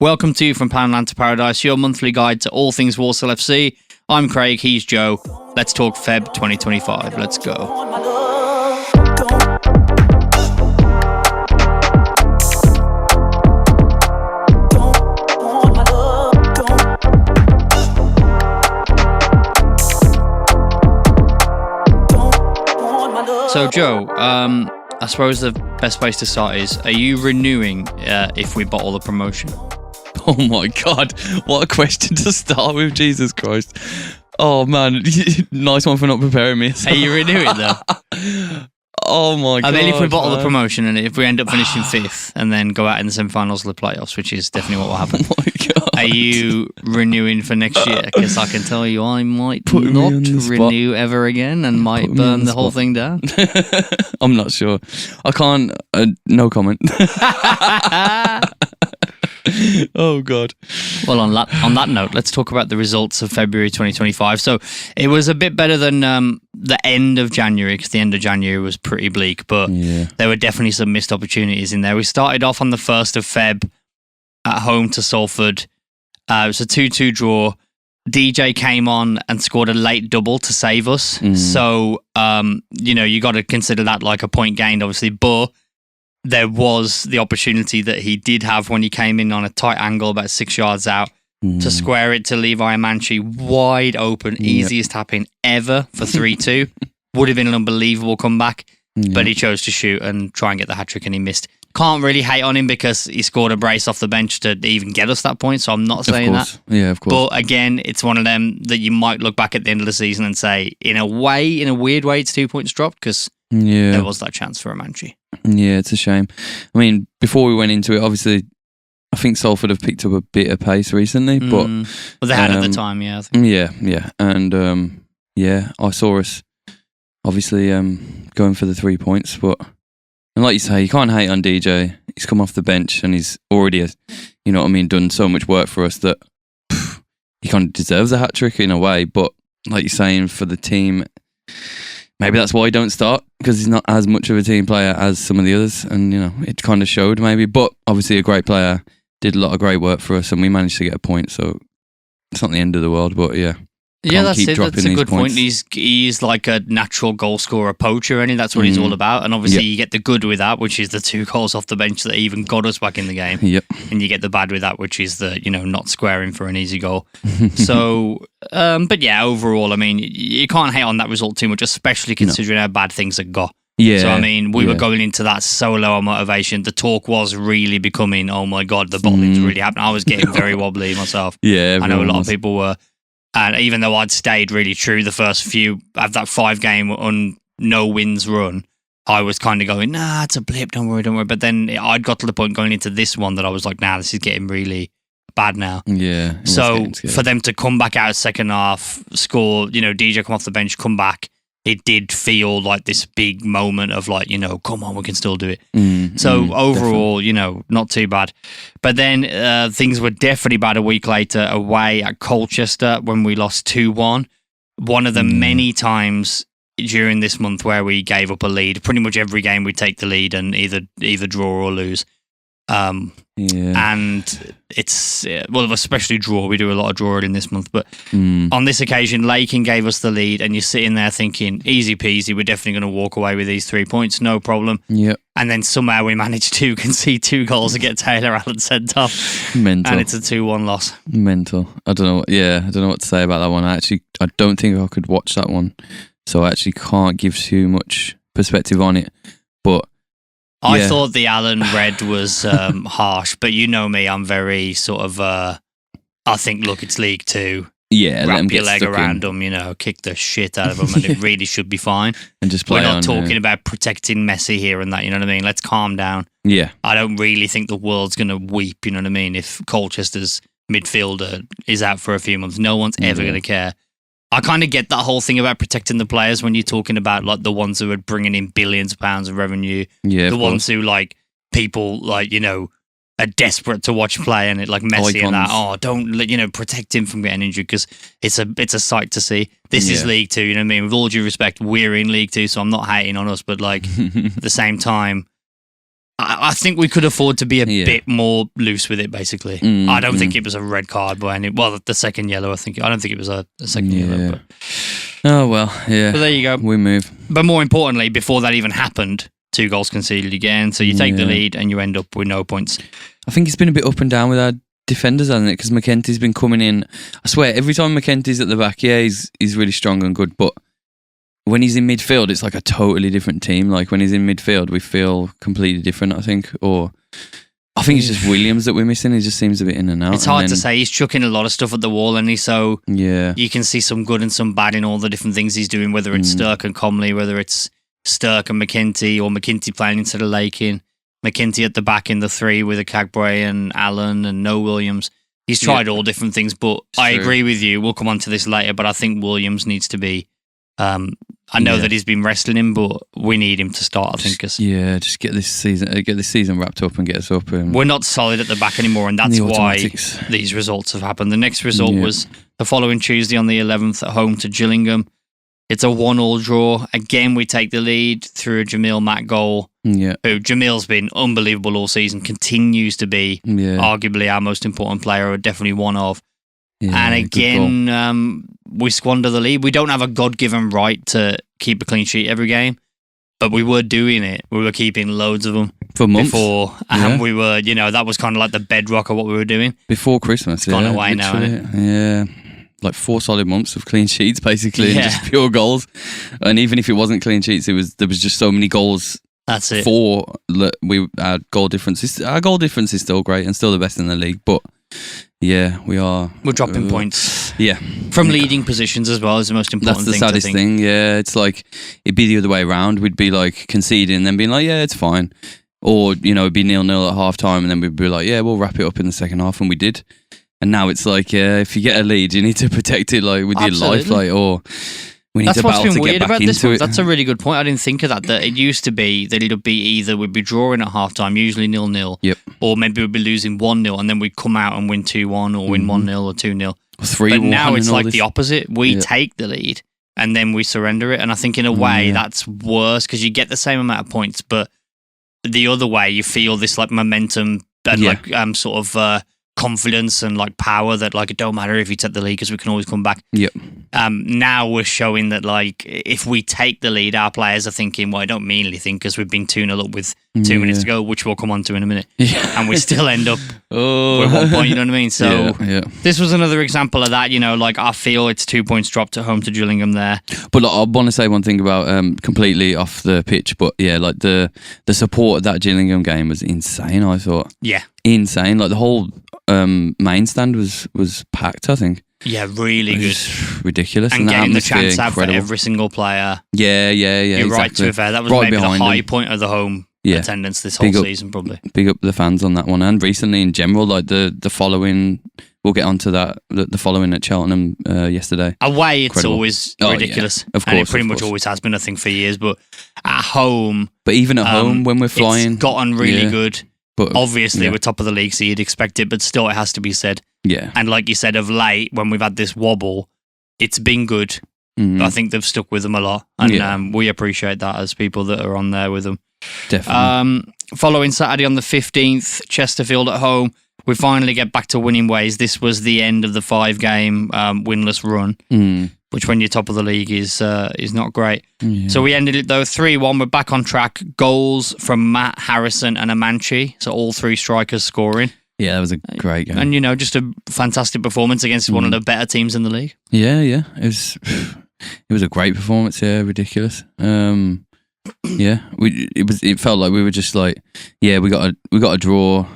Welcome to From Poundland to Paradise, your monthly guide to all things Walsall FC. I'm Craig, he's Joe. Let's talk Feb 2025. Let's go. So, Joe, I suppose the best place to start is, are you renewing if we bottle the promotion? Oh my God, what a question to start with, Jesus Christ. Oh man, nice one for not preparing me. Are you renewing though? Oh my God. I mean, if we bottle the promotion and if we end up finishing fifth and then go out in the semi-finals of the playoffs, which is definitely what will happen. Oh my God. Are you renewing for next year? Because I can tell you I might not renew ever again and might burn the whole thing down. I'm not sure. I can't, no comment. Oh God. Well, on that note, let's talk about the results of February 2025. So it was a bit better than the end of January, because the end of January was pretty bleak, but there were definitely some missed opportunities in there. We started off on the 1st of Feb at home to Salford. It was a 2-2 draw. DJ came on and scored a late double to save us. So, you got to consider that like a point gained, obviously, but there was the opportunity that he did have when he came in on a tight angle about 6 yards out to square it to Levi Amanchi wide open, easiest tap-in ever for 3-2. Would have been an unbelievable comeback, but he chose to shoot and try and get the hat-trick and he missed. Can't really hate on him because he scored a brace off the bench to even get us that point, so I'm not saying that. Yeah, of course. But again, it's one of them that you might look back at the end of the season and say, in a weird way, it's 2 points dropped because there was that chance for Amanchi. Yeah, it's a shame. I mean, before we went into it, obviously, I think Salford have picked up a bit of pace recently, but well, they had at the time, I think. Yeah, and I saw us obviously going for the 3 points, but and like you say, you can't hate on DJ. He's come off the bench and he's already, done so much work for us that he kind of deserves a hat trick in a way. But like you're saying, for the team, maybe that's why he don't start, because he's not as much of a team player as some of the others, and it kind of showed maybe. But obviously, a great player, did a lot of great work for us, and we managed to get a point. So it's not the end of the world, but yeah. Yeah, that's it. That's a good point. He's like a natural goal scorer poacher, and that's what he's all about. And obviously, you get the good with that, which is the 2 goals off the bench that even got us back in the game. Yep. And you get the bad with that, which is the not squaring for an easy goal. So, but yeah, overall, I mean, you can't hate on that result too much, especially considering how bad things had got. Yeah. So I mean, we were going into that so low on motivation. The talk was really becoming, oh my God, the bottling's really happening. I was getting very wobbly myself. Yeah, I know a lot of people were. And even though I'd stayed really true the first few of that 5-game on no wins run, I was kind of going, nah, it's a blip, don't worry. But then I'd got to the point going into this one that I was like, nah, this is getting really bad now. Yeah. So for them to come back out second half, score, DJ come off the bench, come back, it did feel like this big moment of like, come on, we can still do it. So overall, not too bad. But then things were definitely bad a week later away at Colchester when we lost 2-1. One of the many times during this month where we gave up a lead. Pretty much every game we take the lead and either draw or lose. And it's, especially draw. We do a lot of drawing in this month. But on this occasion, Lakin gave us the lead and you're sitting there thinking, easy peasy, we're definitely going to walk away with these 3 points, no problem. Yep. And then somehow we managed to concede 2 goals and get Taylor Allen sent off. Mental. And it's a 2-1 loss. Mental. I don't know what to say about that one. I don't think I could watch that one. So I actually can't give too much perspective on it. But I thought the Allen red was harsh, but you know me, I'm very sort of, I think, look, it's League Two. Yeah, wrap your leg around them, kick the shit out of them, and it really should be fine. And just play. We're not talking about protecting Messi here and that, you know what I mean? Let's calm down. Yeah. I don't really think the world's going to weep, you know what I mean, if Colchester's midfielder is out for a few months. No one's ever going to care. I kind of get that whole thing about protecting the players when you're talking about like the ones who are bringing in billions of pounds of revenue. Yeah, the ones who like people like, are desperate to watch play and it like Messi Icons. And that. Oh, don't protect him from getting injured because it's a sight to see. This is League Two, you know what I mean? With all due respect, we're in League Two, so I'm not hating on us, but like at the same time, I think we could afford to be a bit more loose with it, basically. I don't think it was a red card by any... Well, the second yellow, I don't think it was a second yellow. But. Oh, well, yeah. But there you go. We move. But more importantly, before that even happened, 2 goals conceded again. So you take the lead and you end up with no points. I think it's been a bit up and down with our defenders, hasn't it? Because McKenty's been coming in. I swear, every time McKenty's at the back, he's really strong and good. But when he's in midfield, it's like a totally different team. Like when he's in midfield, we feel completely different, I think. Or I think it's just Williams that we're missing. He just seems a bit in and out. It's hard to say. He's chucking a lot of stuff at the wall, and so you can see some good and some bad in all the different things he's doing, whether it's Sturk and Comley, whether it's Sturk and McKenty, or McKenty playing instead of Lakin. McKenty at the back in the 3 with a Cagbray and Allen and no Williams. He's tried all different things, but I agree with you. We'll come on to this later, but I think Williams needs to be... I know that he's been wrestling him, but we need him to start, I think. Just get this season wrapped up and get us up. And we're not solid at the back anymore, and that's why these results have happened. The next result was the following Tuesday on the 11th at home to Gillingham. It's a 1-1 draw. Again, we take the lead through a Jamil Matt goal. Yeah. Who Jamil's been unbelievable all season, continues to be arguably our most important player, or definitely one of. Yeah, and again, we squander the lead. We don't have a God-given right to keep a clean sheet every game, but we were doing it. We were keeping loads of them for months before, and we were, that was kind of like the bedrock of what we were doing before Christmas. It's gone away now, isn't it? Yeah, like 4 solid months of clean sheets, basically, and just pure goals. And even if it wasn't clean sheets, there was just so many goals. That's it. Our goal difference is still great and still the best in the league, but. Yeah, we're dropping points. Yeah, from leading positions as well is the most important thing. That's the saddest thing. Yeah, it's like it'd be the other way around. We'd be like conceding and then being like, yeah, it's fine, or it'd be 0-0 at half time and then we'd be like, yeah, we'll wrap it up in the second half, and we did. And now it's like, if you get a lead, you need to protect it like with your life, like or. We need That's what's been weird about this one. It. That's a really good point. I didn't think of that. That it used to be that it'd be either we'd be drawing at half time, usually 0-0, or maybe we'd be losing 1-0, and then we'd come out and win 2-1 or win 1-0 or 2-0. 3-1. But now it's like the opposite. We take the lead and then we surrender it. And I think in a way that's worse because you get the same amount of points, but the other way you feel this like momentum and like sort of confidence and like power that like it don't matter if you take the lead because we can always come back. Yep. Now we're showing that like if we take the lead, our players are thinking, well, I don't mean anything because we've been 2-0 up with 2 minutes to go, which we'll come on to in a minute. And we still end up with 1 point, you know what I mean? So this was another example of that, like I feel it's 2 points dropped at home to Gillingham there. But like, I want to say one thing about completely off the pitch, but like the support of that Gillingham game was insane, I thought. Yeah. Insane. Like the whole main stand was packed, I think. Yeah, really good. Ridiculous. And getting the chance out for every single player. Yeah. You're right, to be fair. That was maybe the high point of the home attendance this whole season, probably. Big up the fans on that one. And recently in general, like the following, we'll get onto that, the following at Cheltenham yesterday. Away, it's always ridiculous. Of course. And it pretty much always has been, I think, for years. But at home... But even at home, when we're flying... It's gotten really good. But obviously, we're top of the league, so you'd expect it, but still, it has to be said. Yeah. And like you said, of late, when we've had this wobble, it's been good. I think they've stuck with them a lot, and we appreciate that as people that are on there with them. Definitely. Following Saturday on the 15th, Chesterfield at home, we finally get back to winning ways. This was the end of the 5-game winless run, which when you're top of the league is not great. Yeah. So we ended it though 3-1. We're back on track. Goals from Matt, Harrison and Amanchi. So all 3 strikers scoring. Yeah, that was a great game. And, just a fantastic performance against one of the better teams in the league. Yeah. It was a great performance, ridiculous. It felt like we were just like, we got a draw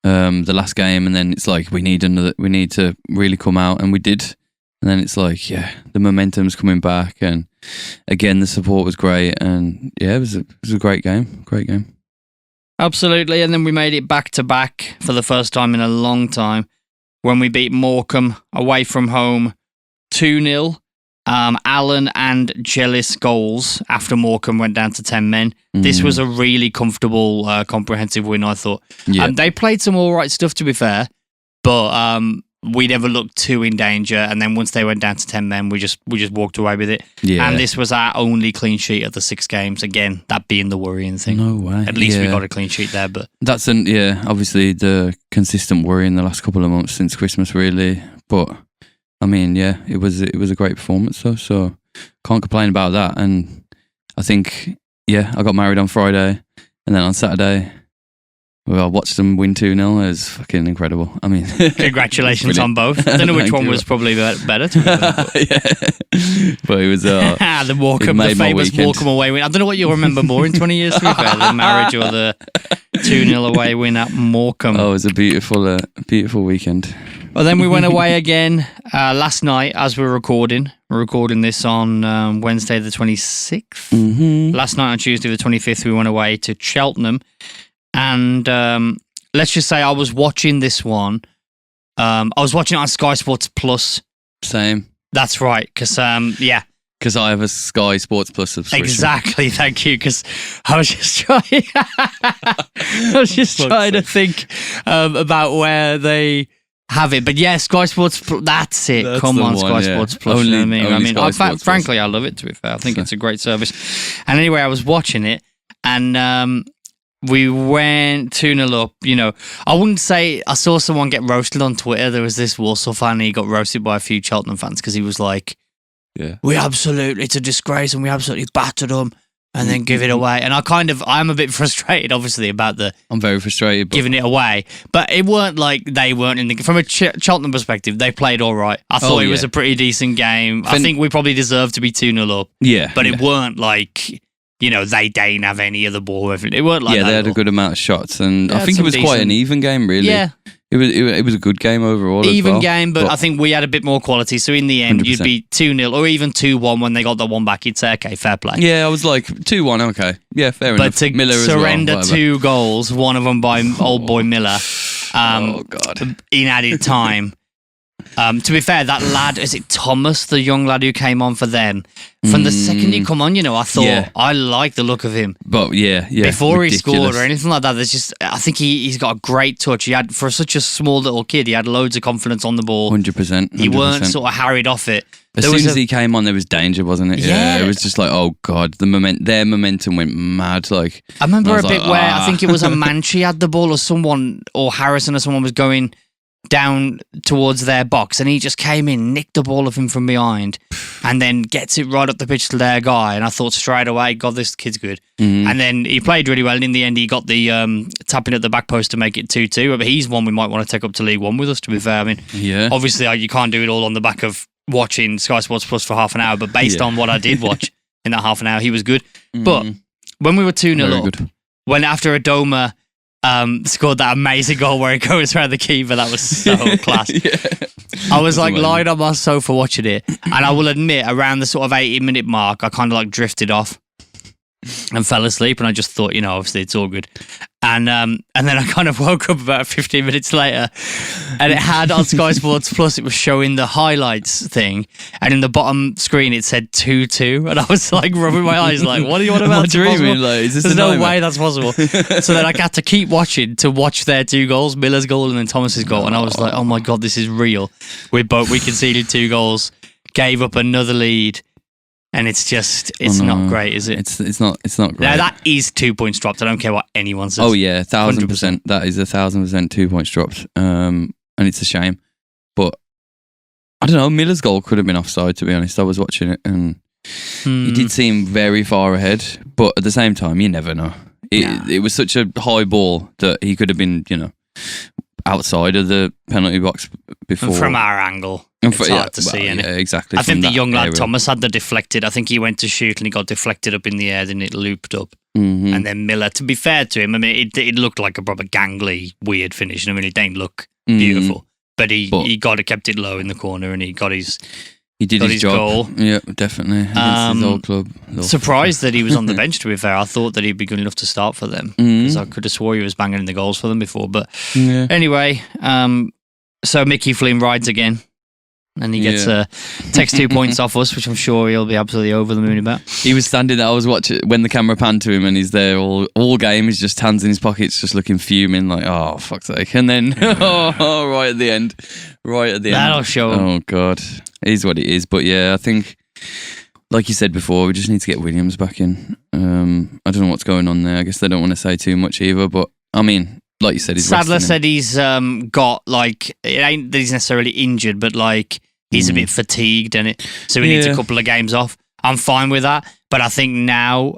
the last game, and then it's like we need to really come out, and we did. And then it's like, the momentum's coming back, and again the support was great, and it was a great game. Great game. Absolutely, and then we made it back to back for the first time in a long time when we beat Morecambe away from home 2-0. Allen and Jellis goals after Morecambe went down to 10 men. This was a really comfortable, comprehensive win, I thought. Yeah. They played some all right stuff, to be fair, but we never looked too in danger. And then once they went down to 10 men, we just walked away with it. Yeah. And this was our only clean sheet of the 6 games. Again, that being the worrying thing. No way. At least we got a clean sheet there. But that's obviously the consistent worry in the last couple of months since Christmas, really. But I mean, yeah, it was a great performance though, so can't complain about that. And I think, I got married on Friday, and then on Saturday, well, I watched them win 2-0. It was fucking incredible. I mean, congratulations on both. I don't know which one was probably better. But it was the Morecambe, the famous Morecambe away win. I don't know what you'll remember more in 20 years, to be fair, the marriage or the 2-0 away win at Morecambe. Oh, it was a beautiful weekend. Well, then we went away again last night as we're recording. We're recording this on Wednesday the 26th. Mm-hmm. Last night on Tuesday the 25th, we went away to Cheltenham. And let's just say I was watching this one. I was watching it on Sky Sports Plus. Same. That's right, because because I have a Sky Sports Plus subscription. Exactly, thank you. Because I was just trying, to think about where they have it. But yeah, Sky Sports. That's it. That's Come on, one, Sky Sports Plus. Only, you know what I mean? Frankly, I love it. To be fair, I think it's a great service. And anyway, I was watching it, and we went 2-0 up. I wouldn't say I saw someone get roasted on Twitter. There was this Walsall fan, and he got roasted by a few Cheltenham fans because he was like, it's a disgrace, and we absolutely battered them, and then give it away. And I'm a bit frustrated, obviously, about I'm very frustrated. Giving it away. But it weren't like they weren't in the... From a Cheltenham perspective, they played all right. I thought it was a pretty decent game. I think we probably deserved to be 2-0 up. Yeah. But it weren't like... they didn't have any of the ball. It weren't like that. Yeah, they had a good amount of shots, and I think it was quite an even game, really. Yeah. It was a good game overall. Even game, but I think we had a bit more quality. So in the end, 100%. You'd be 2-0 or even 2-1 when they got the one back. You'd say, okay, fair play. Yeah, I was like 2-1, okay. Yeah, fair enough. But to Miller surrender as well, 2 goals, one of them by old boy Miller, oh God, in added time. To be fair, that lad, is it Thomas, the young lad who came on for them? From the second he come on, I thought, I like the look of him. But yeah. Before ridiculous. he scored or anything like that, I think he's got a great touch. He had, for such a small little kid, he had loads of confidence on the ball. 100%. He weren't sort of harried off it. As soon as he came on, there was danger, wasn't it? Yeah. It was just like, oh God, their momentum went mad. Like, I remember a bit where I think it was a Manchi had the ball or Harrison or someone was going down towards their box, and he just came in, nicked the ball of him from behind, and then gets it right up the pitch to their guy. And I thought straight away, God, this kid's good. Mm-hmm. And then he played really well, and in the end, he got the tapping at the back post to make it 2-2. But he's one we might want to take up to League One with us, to be fair. I mean, obviously, you can't do it all on the back of watching Sky Sports Plus for half an hour, but based on what I did watch in that half an hour, he was good. But when we were 2-0 up, when after Adoma scored that amazing goal where he goes around the keeper, that was so class. I was like lying on my sofa watching it, and I will admit, around the sort of 80-minute mark, I kind of like drifted off and fell asleep, and I just thought, obviously it's all good. And then I kind of woke up about 15 minutes later, and it had on Sky Sports Plus, it was showing the highlights thing, and in the bottom screen it said 2-2, and I was like rubbing my eyes like, what do you want about? Am I dreaming? Like, is this There's a no nightmare? way that's possible. So then I had to keep watching to watch their 2 goals, Miller's goal and then Thomas's goal, and I was like, oh my God, this is real. We conceded 2 goals, gave up another lead. And it's not great, is it? It's not great. Now that is 2 points dropped. I don't care what anyone says. Oh yeah, 1,000%. That is 1,000% 2 points dropped. And it's a shame. But I don't know. Miller's goal could have been offside. To be honest, I was watching it, and he did seem very far ahead. But at the same time, you never know. It was such a high ball that he could have been, outside of the penalty box before. And from our angle, it's hard to see. Yeah, exactly. I think the young lad Thomas had the deflected. I think he went to shoot and he got deflected up in the air, then it looped up. Mm-hmm. And then Miller, to be fair to him, I mean, it looked like a proper gangly, weird finish. I mean, it didn't look beautiful, but he kept it low in the corner, and he got his. He did his job. Goal. Yeah, definitely. Against his old club. Surprised that he was on the bench, to be fair. I thought that he'd be good enough to start for them, because I could have swore he was banging in the goals for them before. But anyway, so Mickey Flynn rides again. and he gets takes 2 points off us, which I'm sure he'll be absolutely over the moon about. He was standing there. I was watching when the camera panned to him, and he's there all game. He's just hands in his pockets, just looking fuming, like, oh, fuck's sake. And then, right at the end. That'll show him. Oh, God. It is what it is. But yeah, I think, like you said before, we just need to get Williams back in. I don't know what's going on there. I guess they don't want to say too much either, but I mean, like you said, he's Sadler said he's got, like, it ain't that he's necessarily injured, but like he's a bit fatigued, so he needs a couple of games off. I'm fine with that, but I think now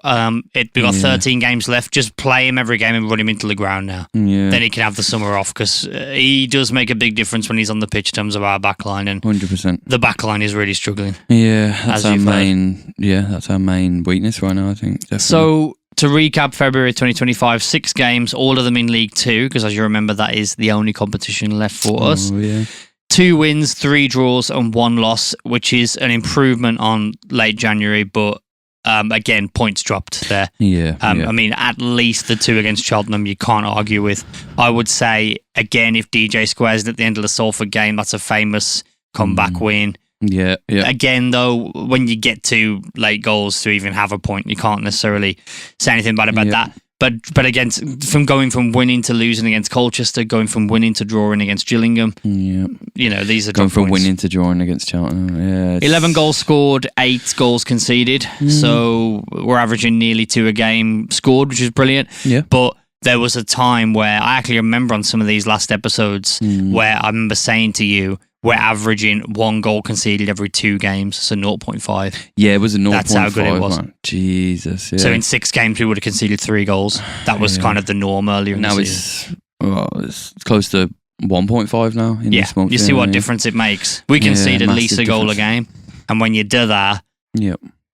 we've got 13 games left. Just play him every game and run him into the ground now. Yeah. Then he can have the summer off, because he does make a big difference when he's on the pitch in terms of our backline, and 100%. The backline is really struggling. Yeah, that's our main. Yeah, that's our main weakness right now, I think. Definitely. So, to recap, February 2025, 6 games, all of them in League 2, because as you remember, that is the only competition left for us. Yeah. 2 wins, 3 draws, and 1 loss, which is an improvement on late January, but again, points dropped there. I mean, at least the 2 against Cheltenham, you can't argue with. I would say, again, if DJ squares it at the end of the Salford game, that's a famous comeback win. Yeah. Again, though, when you get to late goals to even have a point, you can't necessarily say anything bad about that. But again, from going from winning to losing against Colchester, going from winning to drawing against Gillingham, these are going from points. winning to drawing against Cheltenham. 11 goals scored, 8 goals conceded. So we're averaging nearly 2 a game scored, which is brilliant. Yeah. But there was a time where I actually remember on some of these last episodes where I remember saying to you, we're averaging 1 goal conceded every 2 games, so 0.5. Yeah, it was a 0.5. That's how good it was. Man. Jesus, yeah. So in 6 games, we would have conceded 3 goals. That was kind of the norm earlier in the season. Now it's close to 1.5 now in this month. You see what difference it makes. We concede at least a goal a game, and when you do that,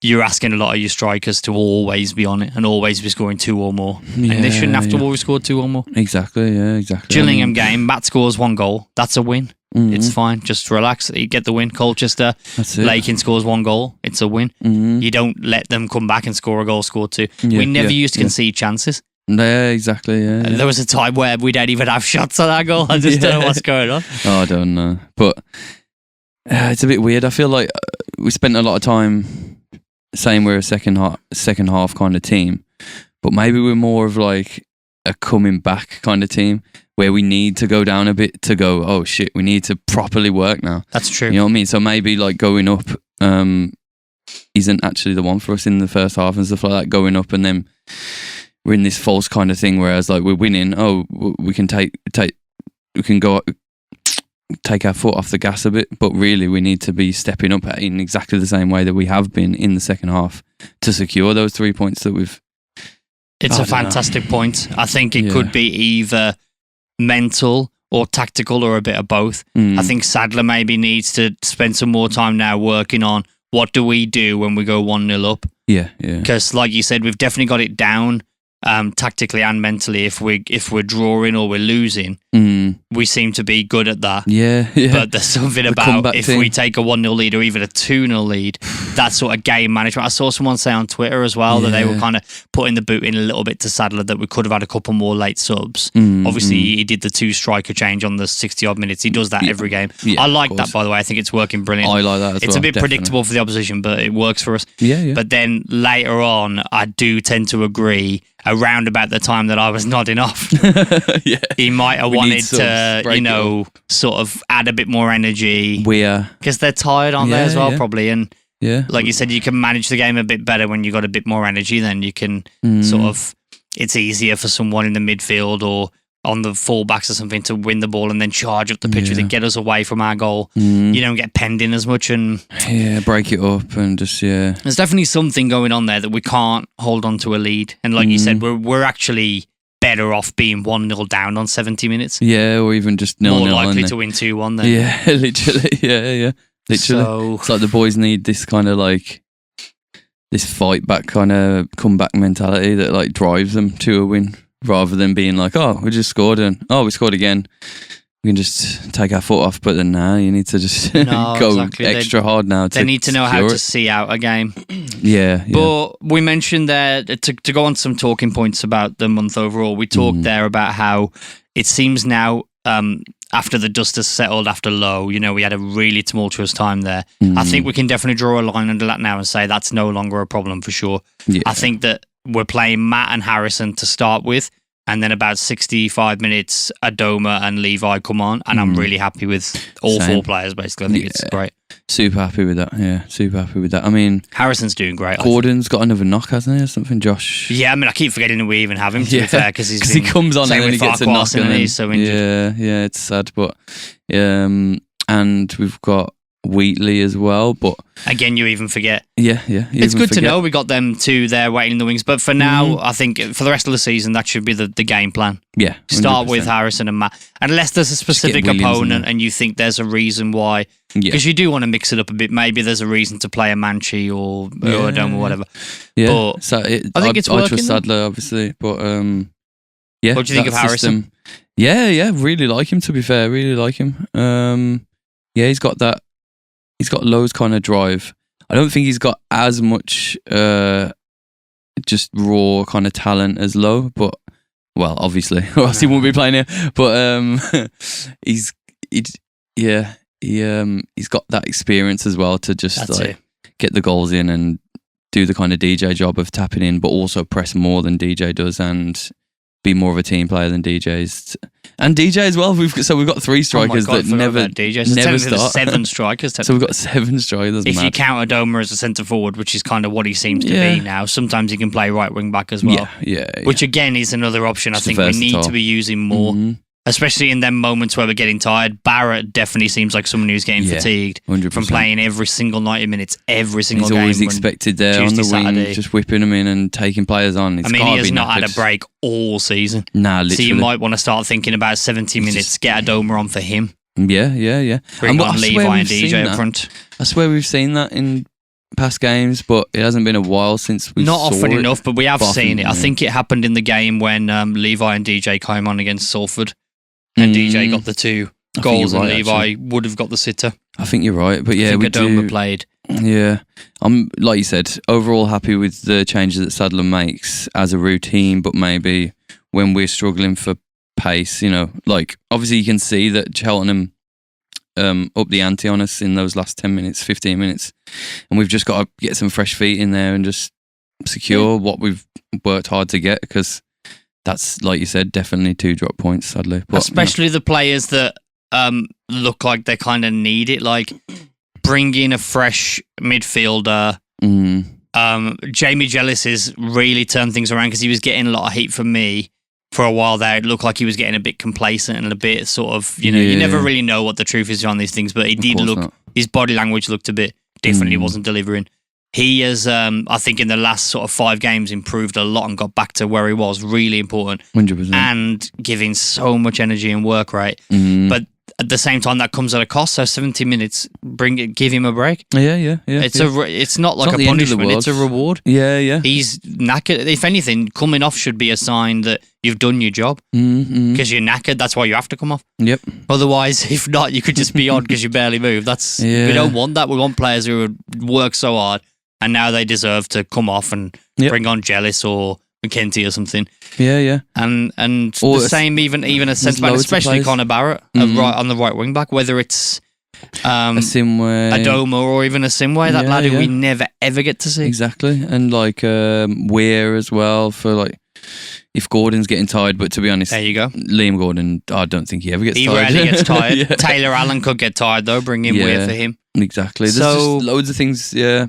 you're asking a lot of your strikers to always be on it and always be scoring 2 or more. And they shouldn't have to always score 2 or more. Exactly. Gillingham game, Matt scores 1 goal. That's a win. It's fine. Just relax. You get the win. Colchester, Lakin scores 1 goal. It's a win. You don't let them come back and score a goal, score 2. We never used to concede chances. Yeah, exactly. Yeah. There was a time where we don't even have shots on that goal. I just don't know what's going on. Oh, I don't know. But it's a bit weird. I feel like we spent a lot of time saying we're a second half kind of team, but maybe we're more of like a coming back kind of team where we need to go down a bit to go, oh shit, we need to properly work now. That's true. You know what I mean? So maybe like going up isn't actually the one for us in the first half and stuff like that, going up, and then we're in this false kind of thing, whereas like we're winning, we can take our foot off the gas a bit, but really we need to be stepping up in exactly the same way that we have been in the second half to secure those 3 points that we've. It's a fantastic point. I think it could be either mental or tactical or a bit of both. I think Sadler maybe needs to spend some more time now working on what do we do when we go 1-0 up. Yeah. Because like you said, we've definitely got it down tactically and mentally. If we're drawing or we're losing, we seem to be good at that. Yeah. But there's something about if we take a 1-0 lead or even a 2-0 lead, that sort of game management. I saw someone say on Twitter as well that they were kind of putting the boot in a little bit to Sadler, that we could have had a couple more late subs. Obviously, he did the 2 striker change on the 60-odd minutes. He does that every game. Yeah, I like that, by the way. I think it's working brilliant. I like that as well. It's a bit predictable for the opposition, but it works for us. Yeah. But then later on, I do tend to agree, around about the time that I was nodding off, he might have wanted to, sort of add a bit more energy. Because they're tired, aren't they, as well, probably. And like you said, you can manage the game a bit better when you've got a bit more energy. Then you can sort of, it's easier for someone in the midfield or on the fullbacks or something to win the ball and then charge up the pitch with it, get us away from our goal. You don't get penned in as much, and break it up and just There's definitely something going on there that we can't hold on to a lead. And like you said, we're actually better off being 1-0 down on 70 minutes. Yeah, or even just 0-0. More likely to win 2-1 then. Yeah, literally. Yeah. Literally. So, it's like the boys need this kind of like this fight back kind of comeback mentality that like drives them to a win, rather than being like, oh, we just scored and we scored again. We can just take our foot off, but then now you need to just go extra hard now. They need to know how to see out a game. Yeah. But we mentioned there, to go on some talking points about the month overall, we talked there about how it seems now after the dust has settled after Low, we had a really tumultuous time there. I think we can definitely draw a line under that now and say that's no longer a problem for sure. Yeah. I think that we're playing Matt and Harrison to start with, and then about 65 minutes, Adoma and Levi come on, and I'm really happy with all four players, basically. I think it's great. Super happy with that. Yeah, super happy with that. I mean, Harrison's doing great. Gordon's got another knock, hasn't he, or something, Josh? Yeah, I mean, I keep forgetting that we even have him, to be fair, because he comes on and then he gets a knock. And he's so injured. Yeah, it's sad, but... and we've got Wheatley as well, but again, you even forget. Yeah. It's good to know we got them two there waiting in the wings, but for now, I think for the rest of the season, that should be the game plan. Yeah, 100%. Start with Harrison and Matt, unless there's a specific opponent and you think there's a reason why, because you do want to mix it up a bit. Maybe there's a reason to play a Manchi or a Dome or whatever. Yeah, but so I think it's working. I trust Sadler, obviously, but yeah. What do you think of Harrison? Yeah, really like him. To be fair, really like him. Yeah, he's got that. He's got Low's kind of drive. I don't think he's got as much just raw kind of talent as Low, but well, obviously, or else he won't be playing here. But he's got that experience as well to just get the goals in and do the kind of DJ job of tapping in, but also press more than DJ does and be more of a team player than DJ's. And DJ as well. We've got three strikers that never start. 7 strikers. So we've got 7 strikers. If you count Adoma as a centre forward, which is kind of what he seems to be now, sometimes he can play right wing back as well. Yeah. Which again is another option. Just I think we need to be using more. Especially in them moments where we're getting tired. Barrett definitely seems like someone who's getting fatigued 100%. from playing every single 90 minutes, every single game. He's always expected there Tuesday, on the wing, Saturday. just whipping them in and taking players on. He has not had a break all season. Nah, literally. So you might want to start thinking about 70 minutes, get Adoma on for him. Yeah. Bring on Levi and DJ up front. I swear we've seen that in past games, but it hasn't been a while since we've Not saw often it. enough, but we have seen it. I think it happened in the game when Levi and DJ came on against Salford. And DJ got the 2 goals, and Levi would have got the sitter. I think you're right, but yeah, we Adoma played. Yeah, I'm like you said, overall happy with the changes that Sadler makes as a routine, but maybe when we're struggling for pace, like obviously you can see that Cheltenham up the ante on us in those last 10 minutes, 15 minutes, and we've just got to get some fresh feet in there and just secure what we've worked hard to get, because that's, like you said, definitely 2 drop points, sadly. But, especially the players that look like they kind of need it, like bring in a fresh midfielder. Jamie Jellis has really turned things around because he was getting a lot of heat from me for a while there. It looked like he was getting a bit complacent and a bit sort of, you never really know what the truth is on these things, but he did look, his body language looked a bit different. He wasn't delivering. He has, I think, in the last sort of 5 games, improved a lot and got back to where he was. Really important. 100%. And giving so much energy and work rate. But at the same time, that comes at a cost. So 70 minutes, give him a break. Yeah. It's not like a punishment. It's a reward. Yeah. He's knackered. If anything, coming off should be a sign that you've done your job. Because you're knackered. That's why you have to come off. Yep. Otherwise, if not, you could just be on because you barely move. We don't want that. We want players who would work so hard. And now they deserve to come off and bring on Jellis or McKenty or something. Yeah. And or the same even a centre back, especially Connor Barrett right on the right wing back, whether it's a Simway, Adoma, or even a Simway, that lad who we never ever get to see. Exactly, and like Weir as well for like. If Gordon's getting tired, but to be honest, there you go. Liam Gordon, I don't think he ever gets tired. He rarely gets tired. Taylor Allen could get tired though. Bring in Weir for him. Exactly. There's just loads of things. Yeah.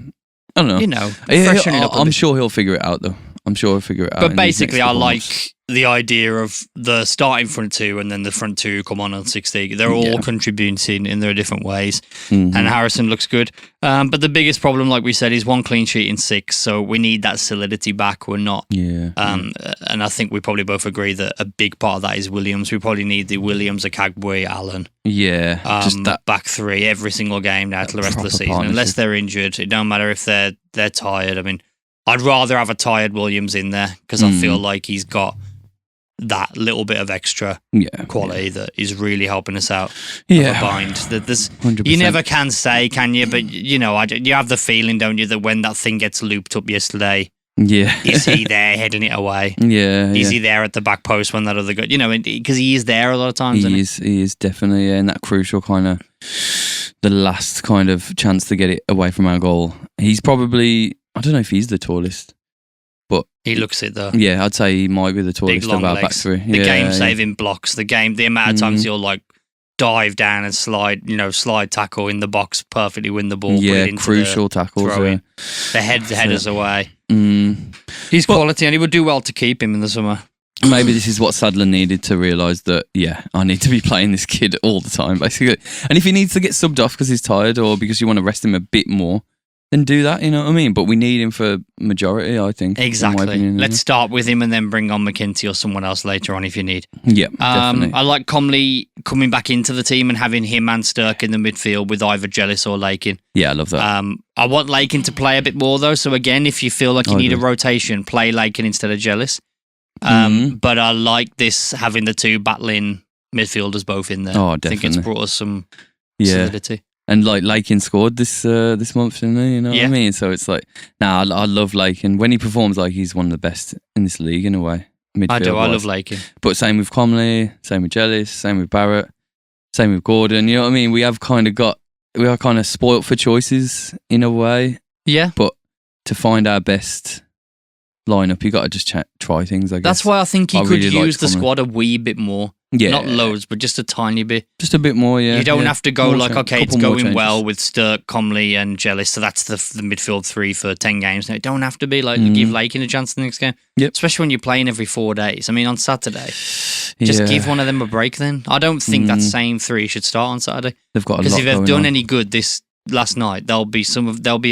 I don't know. I'm sure he'll figure it out, though. I'm sure he'll figure it out. But basically, I like the idea of the starting front 2 and then the front 2 come on 60. They're all contributing in their different ways. And Harrison looks good. But the biggest problem, like we said, is 1 clean sheet in 6. So we need that solidity back. We're not. And I think we probably both agree that a big part of that is Williams. We probably need the Williams, Akagbue, Allen. Yeah. Just that back 3 every single game now till the rest of the season. Partnership. Unless they're injured. It don't matter if they're tired. I mean, I'd rather have a tired Williams in there because I feel like he's got that little bit of extra quality that is really helping us out. Yeah. Bind. You never can say, can you? But, you have the feeling, don't you, that when that thing gets looped up yesterday, Yeah. Is he there heading it away? Yeah. Is he there at the back post when that other guy, because he is there a lot of times. He is definitely, in that crucial kind of, the last kind of chance to get it away from our goal. He's probably, I don't know if he's the tallest, but he looks it though. Yeah, I'd say he might be the tallest of our back three. The game saving blocks, the amount of times he'll dive down and slide tackle in the box, perfectly win the ball. Yeah, crucial tackles. The headers away. He's quality, and he would do well to keep him in the summer. Maybe this is what Sadler needed to realise that, I need to be playing this kid all the time, basically. And if he needs to get subbed off because he's tired or because you want to rest him a bit more, then do that, you know what I mean? But we need him for majority, I think. Exactly. Let's start with him and then bring on McKenty or someone else later on if you need. Yeah, definitely. I like Comley coming back into the team and having him and Stirk in the midfield with either Jellis or Lakin. Yeah, I love that. I want Lakin to play a bit more though. So again, if you feel like you need a rotation, play Lakin instead of Jellis. But I like this, having the two battling midfielders both in there. Oh, definitely. I think it's brought us some solidity. And Lakin scored this month, didn't he? You know what I mean? So it's like, I love Lakin. When he performs, he's one of the best in this league in a way. I do. I love Lakin. But same with Comley, same with Jellis, same with Barrett, same with Gordon. You know what I mean? We are kind of spoilt for choices in a way. Yeah. But to find our best lineup, you got to just try things, I guess. That's why I think he could use the squad a wee bit more. Yeah. Not loads, but just a tiny bit. Just a bit more, yeah. You don't have to go it's going changes. well with Stirk, Comley and Jellis, so that's the midfield three for 10 games. No, it don't have to be give Lakin a chance the next game. Yep. Especially when you're playing every 4 days. I mean, on Saturday, just give one of them a break then. I don't think that same three should start on Saturday. They've got a lot because if they've done on. any good this last night, they'll be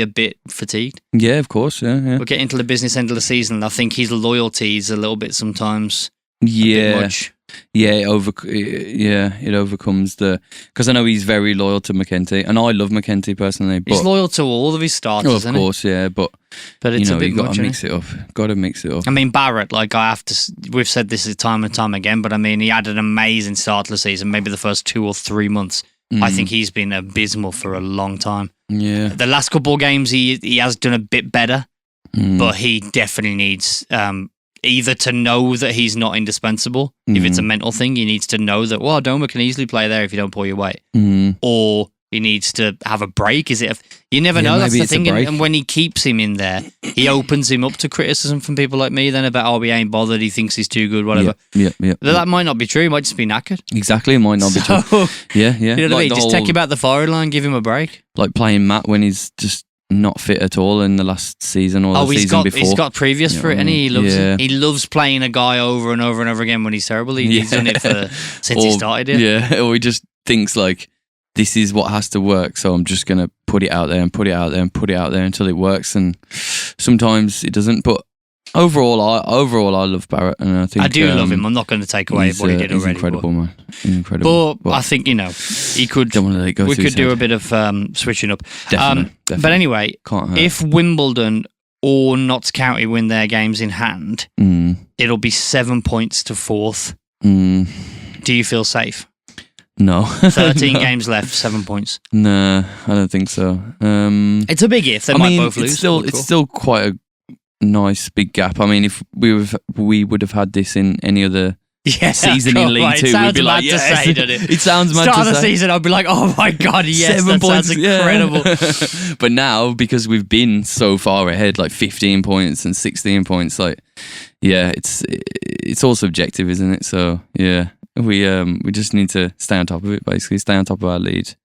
a bit fatigued. Yeah, of course, yeah. We'll get into the business end of the season, and I think his loyalty is a little bit sometimes a bit much. Yeah, it overcomes because I know he's very loyal to McKenty, and I love McKenty personally. But, he's loyal to all of his starters, of course, yeah. But it's a bit you got much. to mix it up. Got to mix it up. I mean, Barrett, we've said this time and time again, but I mean, he had an amazing start to the season. Maybe the first 2 or 3 months. I think he's been abysmal for a long time. Yeah, the last couple of games he has done a bit better, but he definitely needs. Either to know that he's not indispensable, if it's a mental thing, he needs to know that, Doma can easily play there if you don't pull your weight. Or he needs to have a break. You never know, that's the thing. And when he keeps him in there, he opens him up to criticism from people like me then about, he ain't bothered, he thinks he's too good, whatever. Yeah. That might not be true, he might just be knackered. Exactly, it might not be true. Yeah. You know what I mean? Just take him out the forward line, give him a break. Like playing Matt when he's just not fit at all in the last season or the season before. He's got previous for it, and he loves playing a guy over and over and over again when he's terrible. He's done it since he started it. Yeah, or he just thinks this is what has to work, so I'm just gonna put it out there and put it out there and put it out there until it works, and sometimes it doesn't. But overall, I love Barrett, and I think I do love him. I'm not going to take away what he did already. Incredible, man. Incredible. But I think he could. Don't want to let it go. We could do a bit of switching up. Definitely. But anyway, if Wimbledon or Notts County win their games in hand, it'll be 7 points to 4th. Do you feel safe? No. 13 games left, 7 points. No, I don't think so. It's a big if. They might both lose. It's still quite a nice big gap. I mean, if we would have had this in any other season in League Two, we'd be like, yes. It sounds mad to say. Start of the season, I'd be like, oh my God, yes, 7 points, sounds incredible. Yeah. But now, because we've been so far ahead, 15 points and 16 points, it's all subjective, isn't it? So yeah, we just need to stay on top of it, basically, stay on top of our lead.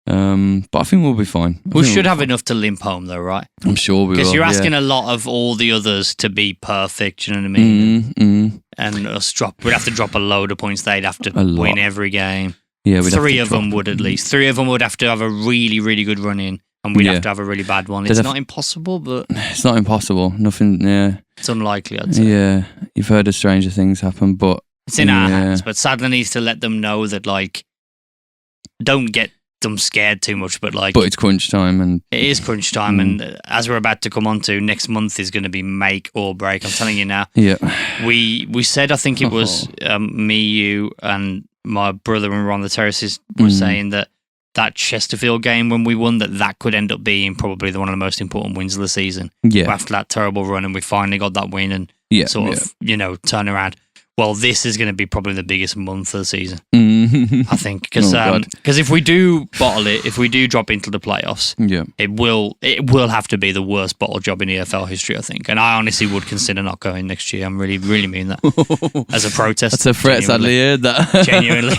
But I think we'll be fine. We should have enough to limp home, though, right? I'm sure we will. Because you're asking a lot of all the others to be perfect. You know what I mean? And we'd have to drop a load of points. They'd have to win every game. Yeah, three of them would at least. 3 of them would have to have a really, really good run in, and we'd have to have a really bad one. It's not impossible, but it's not impossible. Nothing. Yeah, it's unlikely. I'd say. Yeah, you've heard of stranger things happen, but it's in our hands. But Sadler needs to let them know that don't get them scared too much, but it's crunch time, and it is crunch time, and as we're about to come on to, next month is going to be make or break. I'm telling you now. Yeah, we said, I think it was me, you, and my brother when we were on the terraces were saying that that Chesterfield game when we won, that could end up being probably one of the most important wins of the season. Yeah. After that terrible run, and we finally got that win and turn around. Well, this is going to be probably the biggest month of the season, I think, because if we do bottle it, if we do drop into the playoffs, it will have to be the worst bottle job in EFL history, I think. And I honestly would consider not going next year. I'm really, really mean that as a protest. That's a threat. Sadly, heard that. Genuinely,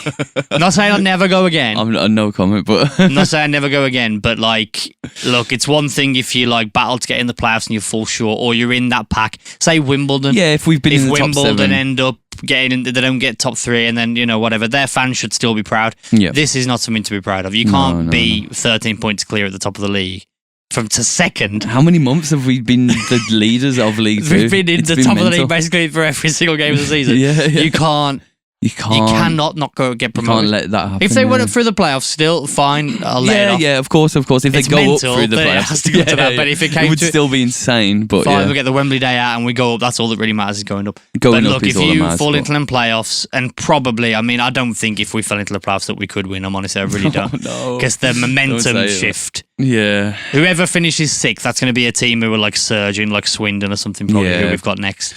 I'm not saying I'll never go again. I'm no comment, but I'm not saying I'd never go again. But like, look, it's one thing if you like battle to get in the playoffs and you fall short, or you're in that pack. Say Wimbledon. Yeah, if we've been in the top 7. Wimbledon end up getting in, they don't get top 3, and then whatever, their fans should still be proud. This is not something to be proud of. You can't be 13 points clear at the top of the league to second. How many months have we been the leaders of League 2? We've been in the top of the league basically for every single game of the season. You cannot not go get promoted. You can't let that happen. If they went up through the playoffs, still fine. I'll let it off. Yeah, of course. If they go up through the playoffs, it has to go to that. But if it would still be insane. But fine, we get the Wembley day out and we go up. That's all that really matters is going up. But look, if you fall into them playoffs, and probably, I mean, I don't think if we fell into the playoffs that we could win. I'm honestly, I really don't. Because the momentum shift. Yeah. Whoever finishes 6th, that's going to be a team who are like surging, like Swindon or something. Probably who we've got next.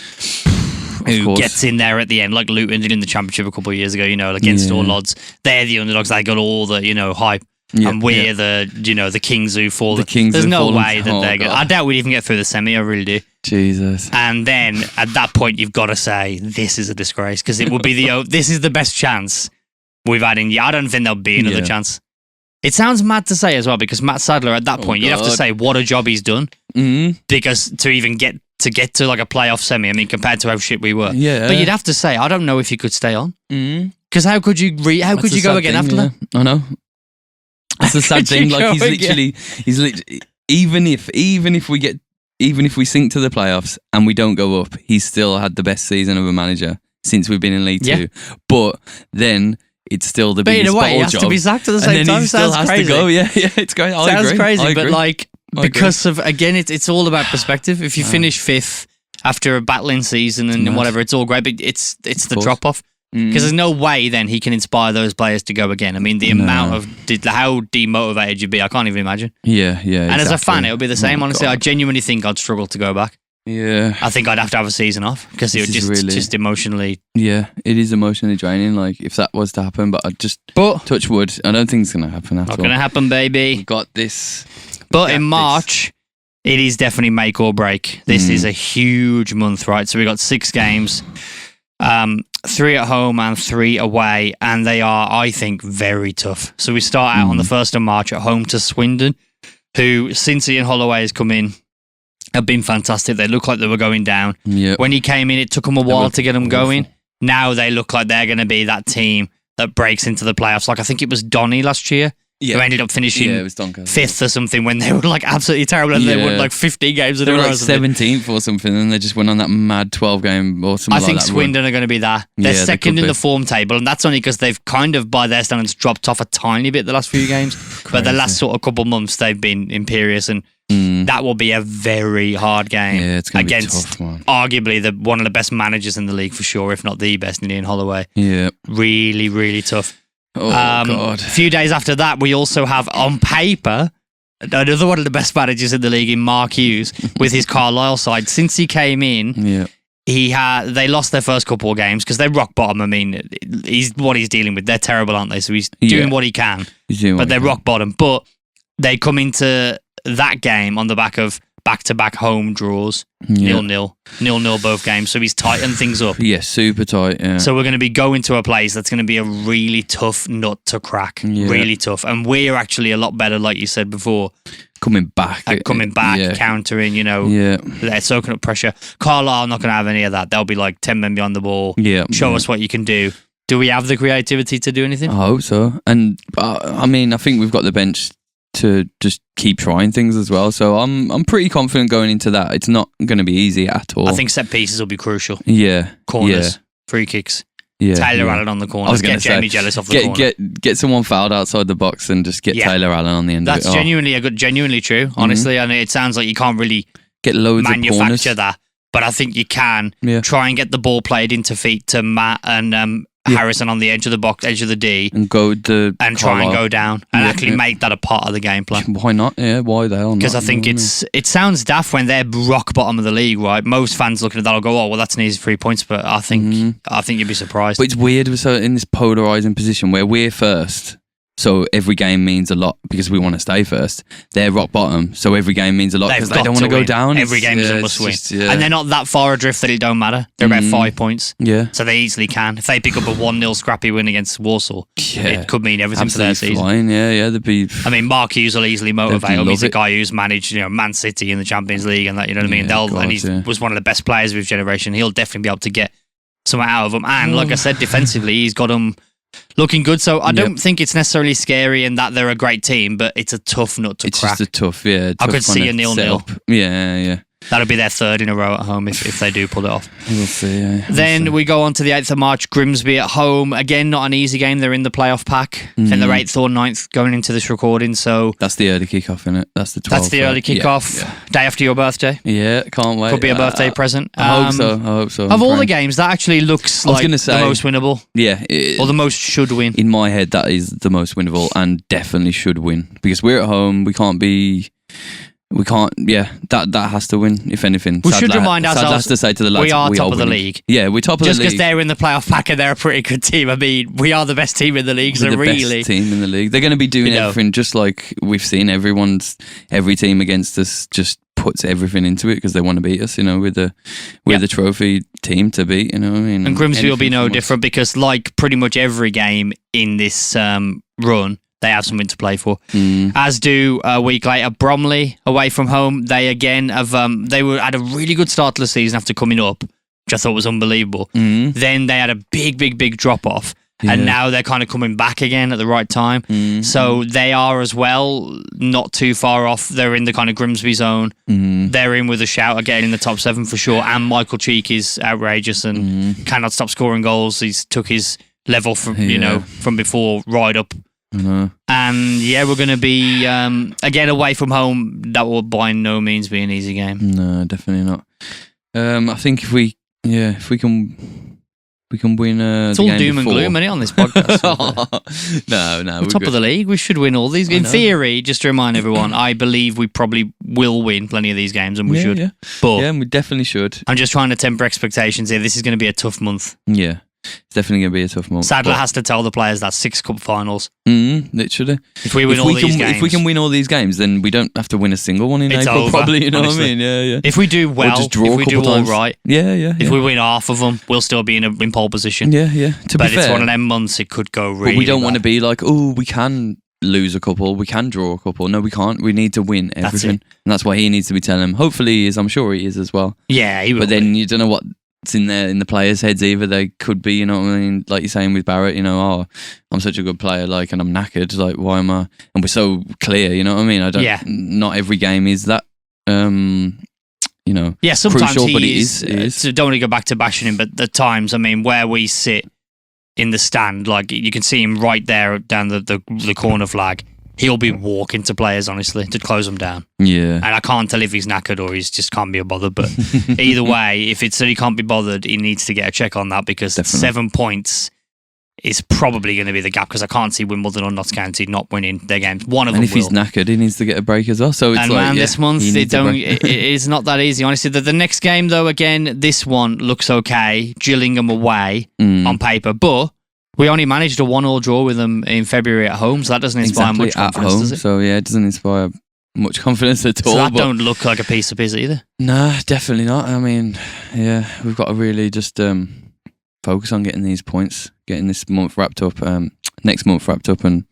Who gets in there at the end, like Luton did in the Championship a couple of years ago, against all odds. They're the underdogs. They got all the, hype. And we're the kings who fall. There's no way that they're going to. I doubt we'd even get through the semi, I really do. Jesus. And then at that point, you've got to say, this is a disgrace, because it would be this is the best chance we've had in. I don't think there'll be another chance. It sounds mad to say as well, because Matt Sadler, at that point, you'd have to say what a job he's done. Mm-hmm. Because to even get to like a playoff semi, I mean, compared to how shit we were. Yeah. But you'd have to say, I don't know if you could stay on. Because how could you go again after that? I know. That's the sad thing. Like he's literally, even if we sink to the playoffs and we don't go up, he's still had the best season of a manager since we've been in League 2. But then it's still the biggest bottle job. But in a way, he has to be sacked at the same time. He still has to go. Yeah, it's great. Sounds crazy, but like, because of, again, it's all about perspective. If you finish 5th after a battling season and whatever, it's all great, but it's the drop off. Because there's no way then he can inspire those players to go again. I mean, the amount of how demotivated you'd be, I can't even imagine. Yeah. And as a fan, it would be the same. Honestly, I genuinely think I'd struggle to go back. Yeah. I think I'd have to have a season off because it would just emotionally. Yeah, it is emotionally draining. Like if that was to happen, but I'd just touch wood. I don't think it's going to happen at all. Not going to happen, baby. We got this. But in March, it is definitely make or break. This is a huge month, right? So we got 6 games, 3 at home and 3 away, and they are, I think, very tough. So we start out on the 1st of March at home to Swindon, who, since Ian Holloway has come in, have been fantastic. They look like they were going down. Yep. When he came in, it took them a while to get them going. Now they look like they're going to be that team that breaks into the playoffs. Like I think it was Donny last year. Who ended up finishing 5th or something when they were like absolutely terrible and they won like 15 games in a row. They were like 17th or something and they just went on that mad 12 game or something like that. I think Swindon are going to be that. They're second in the form table, and that's only because they've kind of, by their standards, dropped off a tiny bit the last few games. But the last sort of couple months, they've been imperious, and that will be a very hard game it's gonna against be tough, arguably one of the best managers in the league for sure, if not the best, in Ian Holloway. Yeah. Really, really tough. Oh, God. A few days after that, we also have, on paper, another one of the best managers in the league in Mark Hughes with his Carlisle side. Since he came in, they lost their first couple of games because they're rock bottom. I mean, he's dealing with. They're terrible, aren't they? So he's doing what he can, but they're rock bottom. But they come into that game on the back of back-to-back home draws, 0-0 both games. So he's tightened things up. Yeah, super tight. Yeah. So we're going to be going to a place that's going to be a really tough nut to crack. Yeah. Really tough. And we're actually a lot better, like you said before. Coming back, countering, they're soaking up pressure. Carlisle not going to have any of that. They'll be like 10 men behind the ball. Yeah. Show us what you can do. Do we have the creativity to do anything? I hope so. And I mean, I think we've got the bench to just keep trying things as well. So I'm pretty confident going into that. It's not going to be easy at all. I think set pieces will be crucial. Yeah. Corners, free kicks. Yeah, Taylor Allen on the corner. I was going to get Jamie Jealous off the corner. Get someone fouled outside the box and just get Taylor Allen on the end of it. That's genuinely true, honestly. And it sounds like you can't really get loads manufacture that. But I think you can try and get the ball played into feet to Matt and Harrison on the edge of the box, edge of the D, and try and go down and actually make that a part of the game plan. Why not? Yeah, why the hell not? Because I think it sounds daft when they're rock bottom of the league, right? Most fans looking at that will go, "Oh, well, that's an easy 3 points," but I think you'd be surprised. But it's weird. We're so in this polarizing position where we're first. So every game means a lot because we want to stay first. They're rock bottom, so every game means a lot because they don't want to go down. Every game is a must win. And they're not that far adrift that it don't matter. They're about 5 points. Yeah. So they easily can. If they pick up a 1-0 scrappy win against Walsall, it could mean everything for their season. Flying. Yeah, they'd be... I mean, Mark Hughes will easily motivate him. He's a guy who's managed, Man City in the Champions League and that, you know what I mean? And he was one of the best players of his generation. He'll definitely be able to get something out of him. And like I said, defensively, he's got them looking good. So I don't think it's necessarily scary in that they're a great team, but it's a tough nut to crack. It's just a tough, I could see a 0-0. Yeah. That'll be their third in a row at home if they do pull it off. We'll see. Then we go on to the 8th of March, Grimsby at home. Again, not an easy game. They're in the playoff pack. I think they're 8th or 9th going into this recording. So that's the early kickoff, isn't it? That's the 12th. That's the early kickoff. Day after your birthday. Yeah, can't wait. Could be a birthday present. I hope so. Of all the games, that actually looks like the most winnable. Yeah. Or the most should win. In my head, that is the most winnable and definitely should win. Because we're at home, that has to win, if anything. We should remind ourselves to say to the lads, we are top of the league. Yeah, we're top of the league. Just because they're in the playoff pack and they're a pretty good team. I mean, we are the best team in the league, so really... best team in the league. They're going to be doing everything just like we've seen. Every team against us just puts everything into it because they want to beat us, we're the trophy team to beat, what I mean? And Grimsby will be no different because like pretty much every game in this run, they have something to play for. As do a week later, Bromley away from home. They again have they had a really good start to the season after coming up, which I thought was unbelievable. Then they had a big drop off, and now they're kind of coming back again at the right time. So they are as well not too far off. They're in the kind of Grimsby zone. They're in with a shout at getting in the top 7 for sure. And Michael Cheek is outrageous and cannot stop scoring goals. He's took his level from from before right up. And we're going to be again away from home. That will by no means be an easy game. No, definitely not. I think if we can win. It's all doom and gloom, isn't it, on this podcast? No, we're top of the league. We should win all these. In theory, just to remind everyone, I believe we probably will win plenty of these games, and we should. But we definitely should. I'm just trying to temper expectations here. This is going to be a tough month. Yeah. It's definitely going to be a tough month. Sadler has to tell the players that 6 cup finals. Literally. If we win all these games. If we can win all these games, then we don't have to win a single one in April, probably, you know honestly. What I mean? Yeah. If we do well, just draw if we do all right. If we win half of them, we'll still be in pole position. Yeah. But it's one of them months, it could go really But we don't bad. want to be like, we can lose a couple, we can draw a couple. No, we can't. We need to win everything. And that's why he needs to be telling them. Hopefully he is. I'm sure he is as well. Yeah, he will. But then you don't know what... It's in the players' heads either. They could be, you know what I mean? Like you're saying with Barrett, I'm such a good player, and I'm knackered. Like, why am I? And we're so clear, you know what I mean? Not every game is that, Yeah, sometimes crucial, he but is. So don't want to go back to bashing him, but at times, I mean, where we sit in the stand, like you can see him right there down the corner flag. He'll be walking to players, honestly, to close them down. Yeah. And I can't tell if he's knackered or he's just can't be bothered. But either way, if it's that he can't be bothered, he needs to get a check on that because 7 points is probably going to be the gap because I can't see Wimbledon or Notts County not winning their games. One of them will. And if he's knackered, he needs to get a break as well. So it's this month, it is not that easy. Honestly, the next game, though, again, this one looks okay. Gillingham away on paper, but... We only managed a 1-1 draw with them in February at home, so that doesn't inspire much confidence, does it? So it doesn't inspire much confidence at all. So that don't look like a piece of piss either. Nah, definitely not. I mean, we've got to really just focus on getting these points, getting this month wrapped up, next month wrapped up, and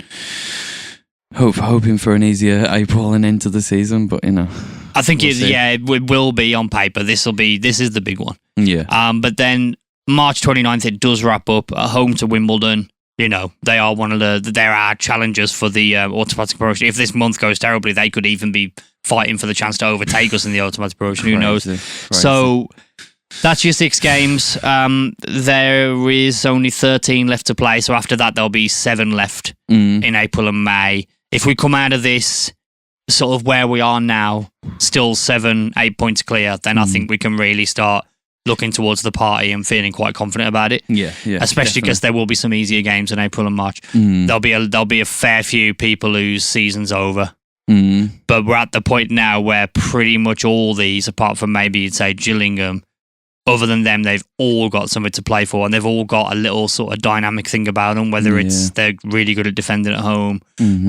hoping for an easier April and end to the season. But I think it will be on paper. This is the big one. Yeah. But then. March 29th, it does wrap up at home to Wimbledon. They are there are challengers for the automatic promotion. If this month goes terribly, they could even be fighting for the chance to overtake us in the automatic promotion. Who knows? Crazy. So that's your 6 games. There is only 13 left to play. So after that, there'll be 7 left in April and May. If we come out of this sort of where we are now, still 7-8 points clear, then I think we can really start looking towards the party and feeling quite confident about it. Yeah. Especially because there will be some easier games in April and March. There'll be a fair few people whose season's over. But we're at the point now where pretty much all these, apart from maybe you'd say Gillingham, other than them, they've all got something to play for, and they've all got a little sort of dynamic thing about them, whether it's they're really good at defending at home,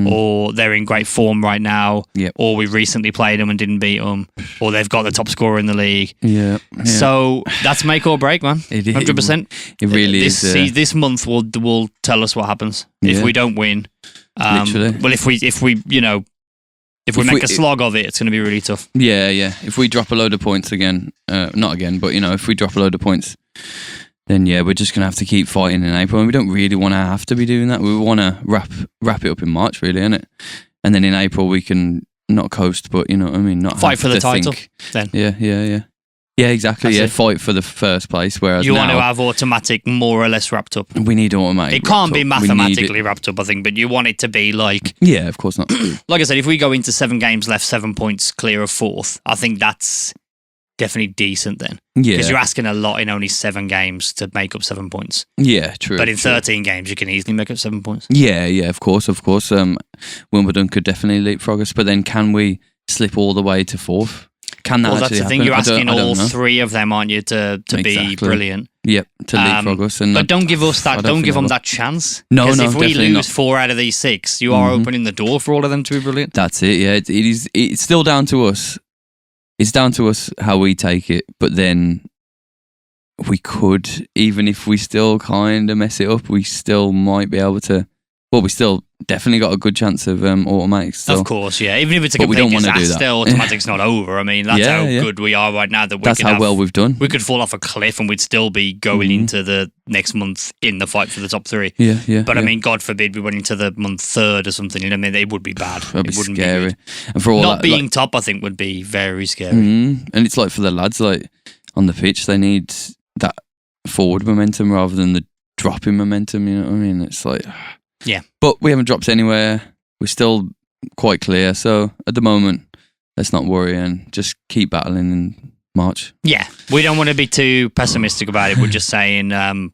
or they're in great form right now, or we recently played them and didn't beat them, or they've got the top scorer in the league. So that's make or break, man. 100%. It really is. This month will tell us what happens. If we don't win, literally. Well, if we if we make a slog of it, it's going to be really tough. Yeah. If we drop a load of points again, not again, but if we drop a load of points, then we're just going to have to keep fighting in April. And we don't really want to have to be doing that. We want to wrap it up in March, really, innit? And then in April we can not coast, but you know what I mean, not fight for the title. Then yeah, exactly. That's fight for the first place. Whereas you want to have automatic more or less wrapped up. We need automatic. It can't be mathematically wrapped up, I think, but you want it to be like. Yeah, of course not. Like I said, if we go into 7 games left, 7 points clear of 4th, I think that's definitely decent then. Yeah, because you're asking a lot in only 7 games to make up 7 points. Yeah, true. But in 13 games, you can easily make up 7 points. Yeah, of course. Wimbledon could definitely leapfrog us, but then can we slip all the way to 4th? Can that that's the thing. You're asking all 3 of them, aren't you, to be brilliant? Yep, to leapfrog us. But don't give us that. Don't give them that chance. No, because if we lose not. 4 out of these 6, you are opening the door for all of them to be brilliant. That's it. Yeah, it's still down to us. It's down to us how we take it. But then we could, even if we still kind of mess it up, we still might be able to. Well, we still definitely got a good chance of automatics. Still. Of course, yeah. Even if it's a complete disaster, automatic's not over. I mean, that's how good we are right now. That's how well we've done. We could fall off a cliff and we'd still be going into the next month in the fight for the top 3. Yeah. But I mean, God forbid we went into the month 3rd or something. I mean, it would be bad. It wouldn't scary. Be good. And for all not being top, I think, would be very scary. And it's like for the lads, like on the pitch, they need that forward momentum rather than the dropping momentum. You know what I mean? It's like. Yeah. But we haven't dropped anywhere. We're still quite clear. So at the moment, let's not worry and just keep battling in March. Yeah. We don't want to be too pessimistic about it. We're just saying,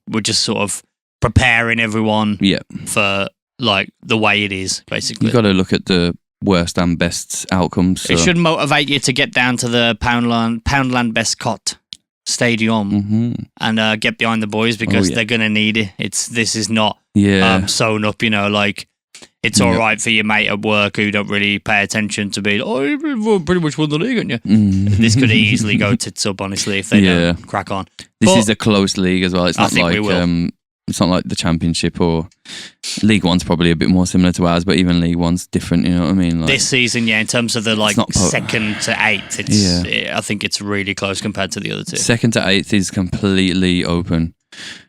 we're just sort of preparing everyone for like the way it is, basically. You've got to look at the worst and best outcomes. So. It should motivate you to get down to the Poundland Bescott Stadium and get behind the boys because they're going to need it. This is not sewn up, like it's all right for your mate at work who don't really pay attention to be, you've pretty much won the league, haven't you? This could easily go tits up, honestly, if they don't crack on. This is a close league as well. It's not like it's not like the Championship or League One's probably a bit more similar to ours, but even League One's different, you know what I mean? Like, this season, in terms of the 2nd to 8th, I think it's really close compared to the other 2. 2nd to 8th is completely open.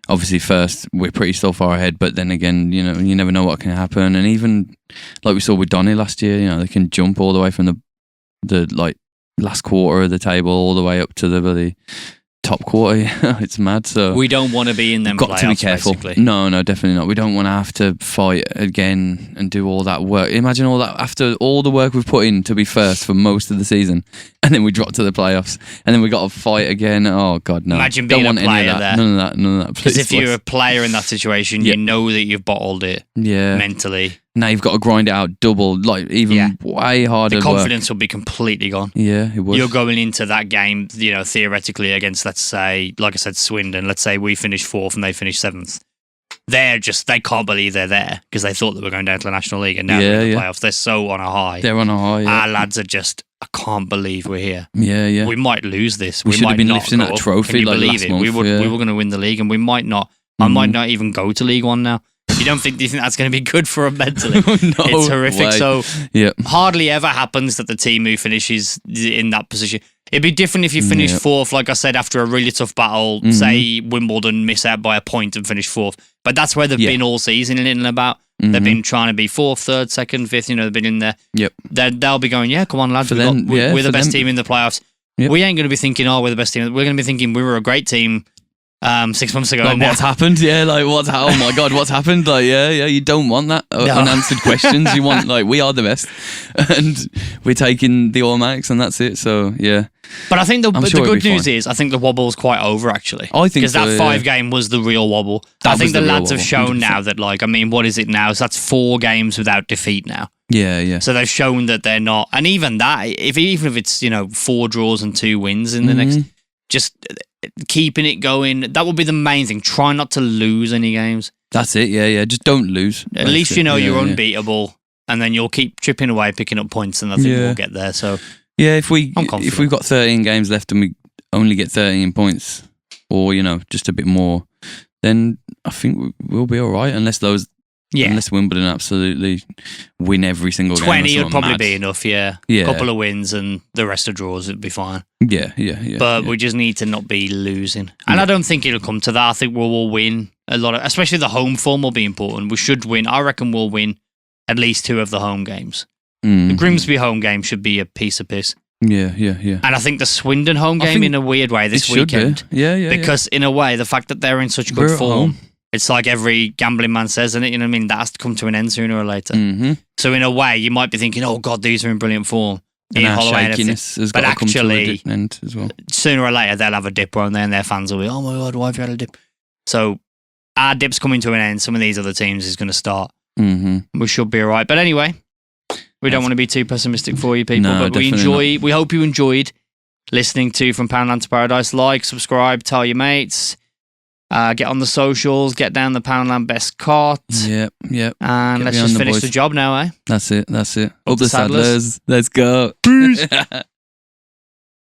Obviously, 1st, we're pretty still far ahead, but then again, you never know what can happen. And even like we saw with Donny last year, they can jump all the way from the last quarter of the table all the way up to the bloody top quarter. It's mad. So we don't want to be in them. Got to be careful. Basically. No, definitely not. We don't want to have to fight again and do all that work. Imagine all that after all the work we've put in to be first for most of the season, and then we drop to the playoffs, and then we got to fight again. Oh God, no! Imagine being a player there. None of that. Because if you're a player in that situation, you know that you've bottled it. Mentally. Now you've got to grind it out double, way harder. The confidence will be completely gone. Yeah, it would. You're going into that game, theoretically against, let's say, like I said, Swindon. Let's say we finish 4th and they finish 7th. They can't believe they're there because they thought they were going down to the National League and now they're in the playoffs. They're so on a high. They're on a high. Yeah. Our lads are just, I can't believe we're here. Yeah. We might lose this. We should have been lifting that trophy. Can you believe it? Month, we were going to win the league and we might not. I might not even go to League One now. Do you think that's going to be good for them mentally? It's horrific. Way. So hardly ever happens that the team who finishes in that position. It'd be different if you finish 4th, like I said, after a really tough battle. Say Wimbledon miss out by a point and finish 4th. But that's where they've been all season in and about. They've been trying to be 4th, 3rd, 2nd, 5th. They've been in there. Yep. They'll be going, come on, lads. We're the best team in the playoffs. Yep. We ain't going to be thinking, we're the best team. We're going to be thinking we were a great team. 6 months ago. Like, what's happened? Yeah, like, oh my God, what's happened? Like, yeah, you don't want that unanswered questions. You want, like, we are the best. And we're taking the automatics and that's it. So, yeah. But I think the good news is, I think the wobble's quite over, actually. I think because that 5 game was the real wobble. I think the lads have shown 100%. now that, like, I mean, what is it now? So that's 4 games without defeat now. Yeah. So they've shown that they're not, and even that, even if it's 4 draws and 2 wins in the next, just keeping it going. That would be the main thing. Try not to lose any games. That's it. Yeah. Just don't lose. At least you're unbeatable, and then you'll keep chipping away, picking up points, and I think we'll get there. So yeah, if we've got 13 games left and we only get 13 points, or just a bit more, then I think we'll be all right. Unless Wimbledon absolutely win every single 20 game. 20 would probably be enough, yeah. A couple of wins and the rest of draws would be fine. Yeah. But we just need to not be losing. And I don't think it'll come to that. I think we'll win a lot of, especially the home form will be important. We should win. I reckon we'll win at least 2 of the home games. The Grimsby home game should be a piece of piss. Yeah. And I think the Swindon home game, in a weird way, this weekend. Yeah. Because in a way, the fact that they're in such good form, it's like every gambling man says, isn't it? You know what I mean? That has to come to an end sooner or later. So in a way, you might be thinking, oh God, these are in brilliant form. And our shakiness has got to come to an end as well. Sooner or later, they'll have a dip, won't they? And their fans will be, oh my God, why have you had a dip? So our dip's coming to an end. Some of these other teams is going to start. We should be all right. But anyway, we don't want to be too pessimistic for you people, but we hope you enjoyed listening to From Poundland to Paradise. Like, subscribe, tell your mates. Get on the socials, get down the Poundland best cart. Yep. And let's just finish the job now, eh? That's it. Up the Saddlers. Let's go. Peace.